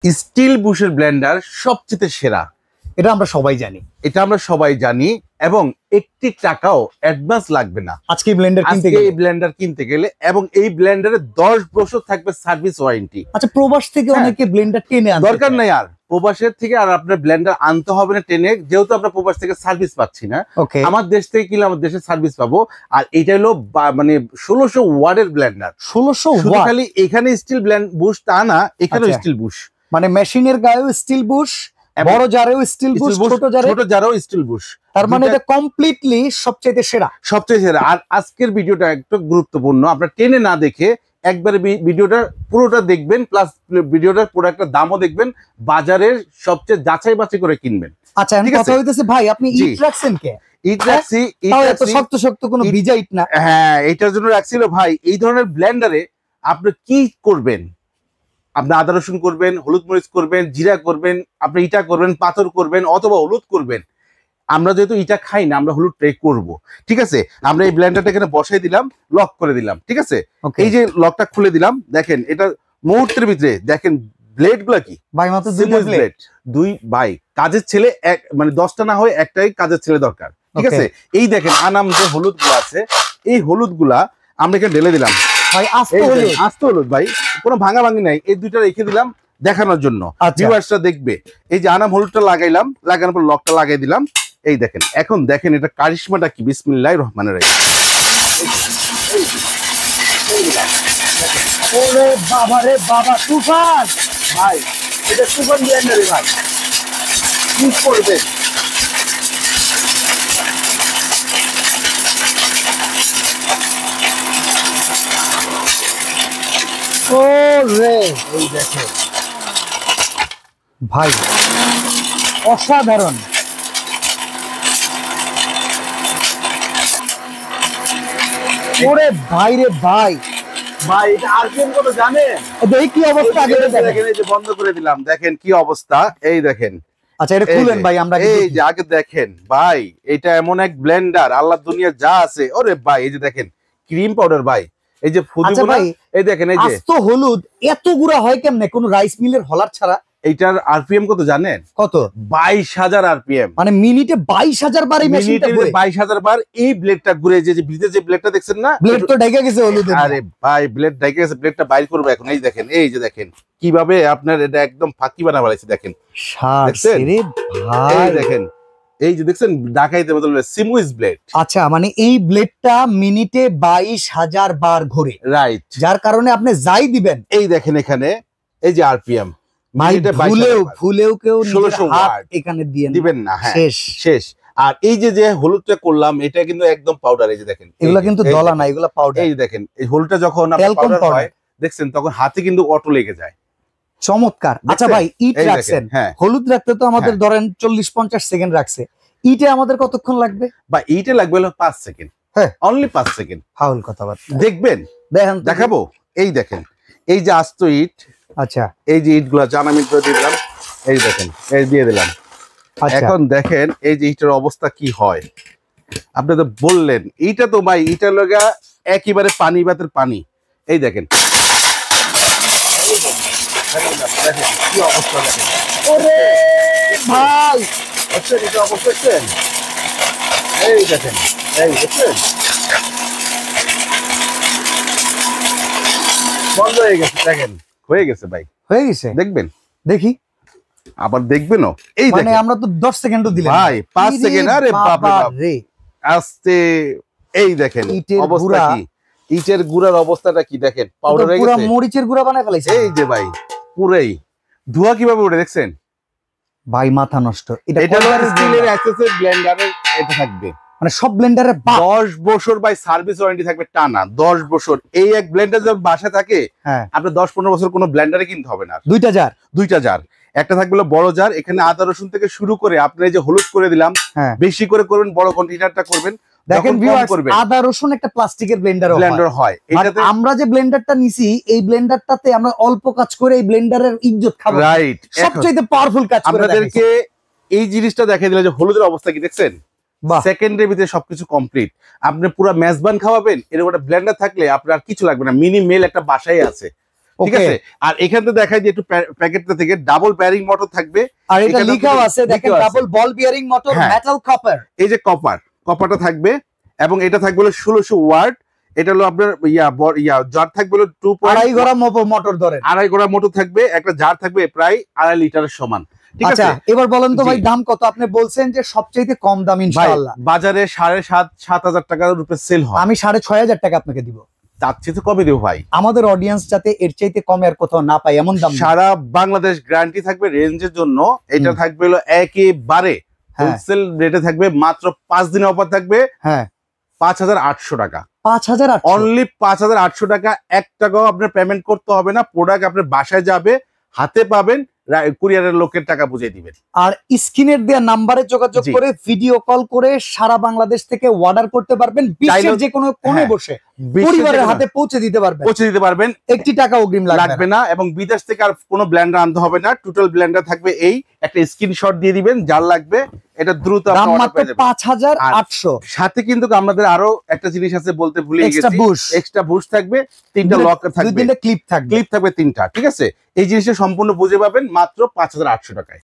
Still বুশের Blender সবচেয়ে সেরা, এটা আমরা সবাই জানি। এবং 80 টাকাও অ্যাডভান্স লাগবে না আজকে এই ব্লেন্ডার কিনতে গেলে এবং এই ব্লেন্ডারে 10 বছর থাকবে সার্ভিস ওয়ারেন্টি। আচ্ছা, প্রবাস থেকে অনেকে ব্লেন্ডার টেনে আনতে দরকার নাই, আর প্রবাসের থেকে আর আপনার ব্লেন্ডার আনতে হবে না টেনে, যেহেতু আমরা প্রবাস থেকে সার্ভিস পাচ্ছি না। আমার দেশ থেকে কিনলে আমার দেশের সার্ভিস পাবো। আর এটা হলো মানে 1600 ওয়াটের ব্লেন্ডার। 1600 ওয়াট। খালি এখানে স্টিল বুশ তা না, এখানেও স্টিল বুশ, মানে মেশিনের গায়েও স্টিল বুশ, বড় জারেও স্টিল বুশ, ছোট জারেও স্টিল বুশ। তার মানে এটা কমপ্লিটলি সবচেয়ে সেরা। আর আজকের ভিডিওটা একটু গুরুত্বপূর্ণ, আপনারা টেনে না দেখে একবারে ভিডিওটা পুরোটা দেখবেন, প্লাস ভিডিওটার প্রোডাক্টের দামও দেখবেন, বাজারের সবচেয়ে যাচাই বাছাই করে কিনবেন। আচ্ছা, কথা হইতেছে ভাই, আপনি ইট রাখছেন কে? ইট রাখছি, এত শক্ত কোনো ভিজা ইট না। হ্যাঁ, এটার জন্য রাখছিল ভাই। এই ধরনের ব্লেন্ডারে আপনি কি করবেন? আপনি আদা রসুন করবেন, হলুদ মরিচ করবেন, জিরা করবেন, আপনি ইটা করবেন, পাথর করবেন, অথবা হলুদ করবেন। আমরা যেহেতু ইটা খাই না, আমরা হলুদ ট্রে করব। ঠিক আছে, আমরা এই ব্লেন্ডারটা এখানে বসাই দিলাম, লক করে দিলাম। ঠিক আছে, এই যে লকটা খুলে দিলাম, দেখেন এটা মুহূর্তের ভিতরে দেখেন ব্লেড গুলা কি ভাই, মাত্র দুই ভাই কাজের ছেলে, এক মানে 10টা না হয় একটাই কাজের ছেলে দরকার। ঠিক আছে, এই দেখেন আনাম যে হলুদ গুলা আছে, এই হলুদ গুলা আমরা এখানে ঢেলে দিলাম ভাই। আস্তে হলুদ ভাই, কোনো ভাঙা ভাঙি নাই। এই দুইটা রেখে দিলাম দেখানোর জন্য, ভিউয়ার্সরা দেখবে। এই যে আনাম হলুদটা লাগাইলাম, লাগানোর পর লকটা লাগাই দিলাম। এই দেখেন, এখন দেখেন এটা কারিশমাটা কি। বিসমিল্লাহির রহমানির রহিম। ওরে বাবা রে বাবা, তুফান ভাই, এটা তুফান ব্লেন্ডারে ভাই, কি করবে? ওরে, এই দেখেন ভাই, অসাধারণ। ওরে ভাই রে ভাই, ভাই এটা আরপিএম কত জানেন? এই কি অবস্থা? আগে দেখেন, এই যে বন্ধ করে দিলাম, দেখেন কি অবস্থা। এই দেখেন। আচ্ছা, এটা খুলেন ভাই, আমরা এই যে আগে দেখেন ভাই, এটা এমন এক ব্লেন্ডার, আল্লাহ দুনিয়া যা আছে। ওরে ভাই, এই যে দেখেন ক্রিম পাউডার ভাই, এই যে ভাই, এই দেখেন, এই যে আস্ত হলুদ এত গুঁড়া হয় কেমনে কোন রাইস মিলের হলার ছাড়া? এইটার আরপিএম কত জানেন? কত? 22,000 আরপিএম। মানে মিনিটে 22,000 বার এই মেশিনটা ঘুরে। 22,000 বার এই ব্লেডটা ঘুরে। যে ভিতরে যে ব্লেডটা দেখছেন না, ব্লেড তো ঢেকে গেছে হলুদে। আরে ভাই, ব্লেড ঢেকে গেছে, ব্লেডটা বাইর করব এখন। এই দেখেন, এই যে দেখেন কিভাবে আপনার এটা একদম ফাঁকি বানা বানাইছে। দেখেন এই দেখেন, এই যে দেখছেন ঢাকাইতে মতো সিমুইজ ব্লেড। আচ্ছা, মানে এই ব্লেডটা মিনিটে 22,000 বার ঘুরে, রাইট? যার কারণে আপনি যাই দিবেন, এই দেখেন এখানে এই যে আরপিএম, ভুলেও কেউ 1600 ওয়াট এখানে দিবেন না। হ্যাঁ, শেষ। আর এই যে হলুদটা করলাম, এটা কিন্তু একদম পাউডার। এই যে দেখেন, এগুলা কিন্তু দলা না, এগুলা পাউডার। এই দেখেন, এই হলুদটা যখন পাউডার হয় দেখছেন, তখন হাতে কিন্তু অটো লেগে যায়। চমৎকার। আচ্ছা ভাই, ইট রাখছেন, হলুদ রাখতে তো আমাদের ধরেন 40-50 সেকেন্ড রাখছে, ইটে আমাদের কতক্ষণ লাগবে? বা ইটে লাগবে হলো 5 সেকেন্ড। হ্যাঁ, অনলি 5 সেকেন্ড। ফাউল কথাবার্তা। দেখবেন, দেখাবো। এই দেখেন, এই যে আস্ত ইট। আচ্ছা, এই যে ইটগুলো জানা মিট করে দিলাম, এই দেখেন, এই দিয়ে দিলাম। এখন দেখেন এই যে ইটের অবস্থা কি হয়। আপনি তো বললেন এইটা তো ভাই, ইটার লগা একেবারে পানি বাতের পানি। এই দেখেন কি অবস্থা, দেখেন। ওরে ভাই, এটা অবস্থা দেখছেন? এই দেখেন, এই দেখছেন বন্ধ হয়ে গেছে। দেখেন, হয়ে গেছে ভাই, হয়ে গেছে। দেখবেন, দেখি আবার দেখবেনও। এই মানে আমরা তো 10 সেকেন্ডও দিলাম ভাই, 5 সেকেন্ড। আরে বাপ রে বাপ, আস্তে। এই দেখেন অবস্থা কি, ইটের গুড়ার অবস্থাটা কি দেখেন, পাউডার হয়ে গেছে, পুরো মরিচের গুঁড়া বানায় ফেলাইছে। এই যে ভাই, পুরাই ধোঁয়া কিভাবে উঠে দেখছেন ভাই, মাথা নষ্ট। এটা স্টিলের অ্যাসেসের ব্লেন্ডারে এটা থাকবে, মানে সব ব্লেন্ডারে 10 বছর ভাই সার্ভিস ওয়ারেন্টি থাকবে টানা 10 বছর। এই এক ব্লেন্ডার যখন বাসা থাকে, আপনি 10-15 বছর কোনো ব্লেন্ডারে কিনতে হবে না। দুইটা জার, একটা থাকবে বড় জার, এখানে আদা রসুন থেকে শুরু করে আপনি যে হলুদ করে দিলাম, বেশি করে করবেন, বড় কন্টেইনারটা করবেন। দেখেন ভিউয়ার্স, আদা রসুন একটা প্লাস্টিকের ব্লেন্ডার হয়। এটাতে আমরা যে ব্লেন্ডারটা নিছি, এই ব্লেন্ডারটাতে আমরা অল্প কাজ করে এই ব্লেন্ডারের ইজ্জত খাবো, রাইট? সবচেয়ে পাওয়ারফুল কাজ করে আপনাদেরকে এই জিনিসটা দেখাই দিলাম যে হলুদের অবস্থা কি দেখছেন। সেকেন্ডের ভিতরে সবকিছু কমপ্লিট। আপনি পুরো মেজবান খাওয়াবেন, এরকম একটা ব্লেন্ডার থাকলে আপনার কিছু লাগবে না। মিনি মেল একটা বাসায় আছে, ঠিক আছে। আর এখান থেকে দেখাই যে একটু প্যাকেটটা থেকে ডাবল বেয়ারিং মোটর থাকবে, আর এটা লেখাও আছে দেখেন ডাবল বল বিয়ারিং মোটর, মেটাল কপার। এই যে কপারটা থাকবে, এবং এটা থাকবে হলো 1600 ওয়াট। এটা হলো আপনার জার থাকবে হলো 2.5 গড়া মোটর ধরেন, 2.5 গড়া মোটর থাকবে, একটা জার থাকবে প্রায় 2.5 লিটারের সমান। ঠিক আছে, এবার বলেন তো ভাই দাম কত? আপনি বলছেন যে সবচেয়ে কম দাম ইনশাআল্লাহ বাজারে 7,500 টাকার উপরে সেল হয়, আমি 6,500 টাকা আপনাকে দিব। তার চেয়ে তো কমে দেব ভাই, আমাদের অডিয়েন্স যাতে এর চাইতে কমে আর কোথাও না পায় এমন দাম। সারা বাংলাদেশ গ্যারান্টি থাকবে রেঞ্জের জন্য। এটা থাকবে হলো একেবারে হোলসেল রেটে থাকবে, মাত্র 5 দিনে অফার থাকবে। 5,800 টাকা, 5,800 অনলি 5,800 টাকা। 1 টাকাও আপনার পেমেন্ট করতে হবে না, প্রোডাক্ট আপনার বাসায় যাবে, হাতে পাবেন, কুরিয়ারের লোকের টাকা বুঝিয়ে দিবেন। আর স্ক্রিনের দেয়া নাম্বারে যোগাযোগ করে ভিডিও কল করে সারা বাংলাদেশ থেকে অর্ডার করতে পারবেন, বিশ্বের যে কোনো কোণে বসে পরিবারের হাতে পৌঁছে দিতে পারবেন। 1 টাকা অগ্রিম লাগবে না, এবং বিদেশ থেকে আর কোনো ব্লেন্ডার আনতে হবে না। টোটাল ব্লেন্ডার থাকবে এই, একটা স্ক্রিনশট দিয়ে দিবেন যার লাগবে, এটা দ্রুত দাম মাত্র 5,800। সাথে কিন্তু আমাদের আরো একটা জিনিস আছে বলতে ভুলে গেছি, এক্সট্রা বুশ থাকবে, 3টা লক থাকবে, ক্লিপ থাকবে 3টা। ঠিক আছে, এই জিনিসটা সম্পূর্ণ বুঝে পাবেন মাত্র 5,800 টাকায়।